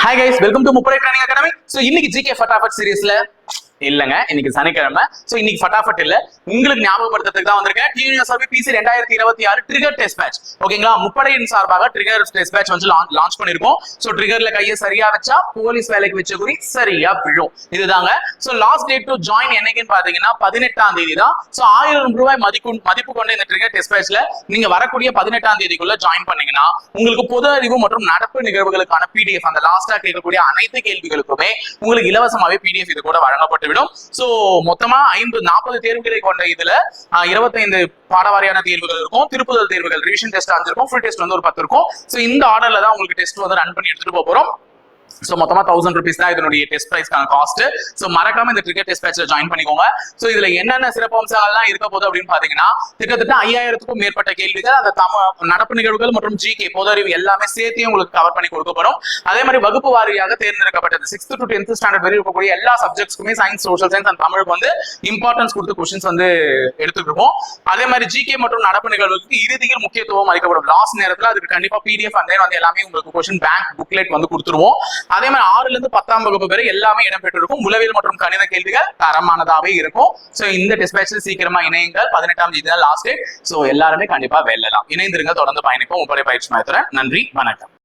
Hi guys, welcome to Mupare Training Academy. So இன்னைக்கு GK Fatafat சீரிஸ்ல இல்லங்க, இன்னைக்கு சனிக்கிழமை. சோ இன்னைக்கு ஃபட்டாஃபட் இல்ல, உங்களுக்கு ஞாபகப்படுத்துறதுக்கு தான் வந்திருக்கேன். TNSRB PC 2026 trigger test match. ஓகேங்களா, முப்படையின் சார்பாக ட்ரிகர் டெஸ்ட் மேட்ச் வந்து லான்ச் பண்ணிருக்கோம். சோ ட்ரிகர்ல கையை சரியா வச்சா போலீஸ் வேலைக்கு வச்ச குறி சரியா விழும். இதுதாங்க. So last date to join என்னைக்குன்னு பாத்தீங்கன்னா 18ஆம் தேதி தான். சோ 1000 ரூபாய் மதிப்பு கொண்ட இந்த ட்ரிகர் டெஸ்ட் மேட்ச்ல நீங்க வரக்கூடிய 18ஆம் தேதிக்குள்ள ஜாயின் பண்ணீங்கன்னா உங்களுக்கு பொது அறிவு மற்றும் நடப்பு நிகழ்வுகளுக்கான பிடிஎஃப், அந்த லாஸ்டா கேட்கக்கூடிய அனைத்து கேள்விகளுக்குமே உங்களுக்கு இலவசமாவே பிடிஎஃப் இது கூட வழங்கப்பட்டு விடும். சோ மொத்தமா 40 தேர்வுகளை கொண்ட இதுல 25 பாடவாரியான தேர்வுகள் இருக்கும். திருப்புதல் தேர்வுகள் ரிவிஷன் டெஸ்ட் 5 இருக்கும், ஃபுல் டெஸ்ட் வந்து ஒரு 10 இருக்கும். சோ இந்த ஆர்டர்ல தான் உங்களுக்கு டெஸ்ட் வந்து ரன் பண்ணி எடுத்துட்டு போறோம். சோ மொத்தமா 1000 ரூபீஸ் தான் இதனுடைய டெஸ்ட் பிரைஸ்க்கான காஸ்ட். சோ மறக்காம இந்த கிரிக்கெட் டெஸ்ட் மேட்ச்ல ஜாயின் பண்ணிக்கோங்க. சோ இதுல என்னென்ன சிறப்பம்சங்கள்லாம் இருக்க போகுது அப்படின்னு பாத்தீங்கன்னா, கிட்டத்தட்ட 5000க்கும் மேற்பட்ட கேள்விகள், அந்த நடப்பு நிகழ்வுகள் மற்றும் ஜிகே பொது அறிவு எல்லாமே சேர்த்து உங்களுக்கு கவர் பண்ணி கொடுக்கப்படும். அதே மாதிரி வகுப்பு வாரியாக தேர்ந்தெடுக்கப்பட்டது 6th to 10th ஸ்டாண்டர்ட் வரை இருக்கக்கூடிய எல்லா சப்ஜெக்ட்ஸ்க்குமே சயின்ஸ், சோஷியல் சயின்ஸ் அண்ட் தமிழுக்கு வந்து இம்பார்ட்டன்ஸ் கொடுத்து கொஸ்டின்ஸ் வந்து எடுத்துருக்கோம். அதே மாதிரி ஜிகே மற்றும் நடப்பு நிகழ்வுக்கு இறுதியில் முக்கியத்துவம் அளிக்கப்படும். லாஸ்ட் நேரத்துல அதுக்கு கண்டிப்பா பிடிஎஃப் அந்த வந்து எல்லாமே உங்களுக்கு கொஸ்டின் பேங்க் புக்லெட் வந்து கொடுத்துருவோம். அதே மாதிரி 6ல இருந்து 10ஆம் வகுப்பு வரை எல்லாமே இடம்பெற்றிருக்கும். உளவியல் மற்றும் கணித கேள்விகள் தரமானதாவே இருக்கும். சோ இந்த டெஸ்ட் பேட்ச்ல சீக்கிரமா இணையுங்கள். 18ஆம் தேதி தான் லாஸ்ட் டேட். சோ எல்லாருமே கண்டிப்பா வெல்லலாம். இணைந்திருங்க, தொடர்ந்து பயணிப்போம். உங்களுடைய பயிற்சி மையத்துல. நன்றி, வணக்கம்.